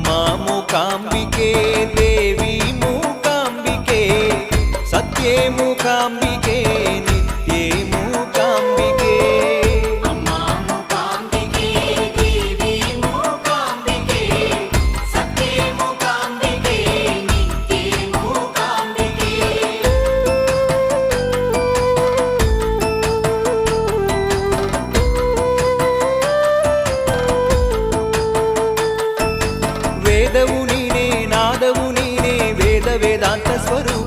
ಮೂಕಾಂಬಿಕೆ ದೇವಿ ಮೂಕಾಂಬಿಕೆ ಸತ್ಯೇ ಮೂಕಾಂಬಿಕೆ ನಿತ್ಯೇ ಮೂಕಾಂಬಿಕೆ ಅಮ್ಮ ಮೂಕಾಂಬಿಕೆ ದೇವಿ ಮೂಕಾಂಬಿಕೆ ಸತ್ಯೇ ಮೂಕಾಂಬಿಕೆ ನಿತ್ಯೇ ಮೂಕಾಂಬಿಕೆ ವೇದವು ನೀನೇ ನಾದವು ನೀನೇ ವೇದ ವೇದಾಂತ ಸ್ವರೂಪ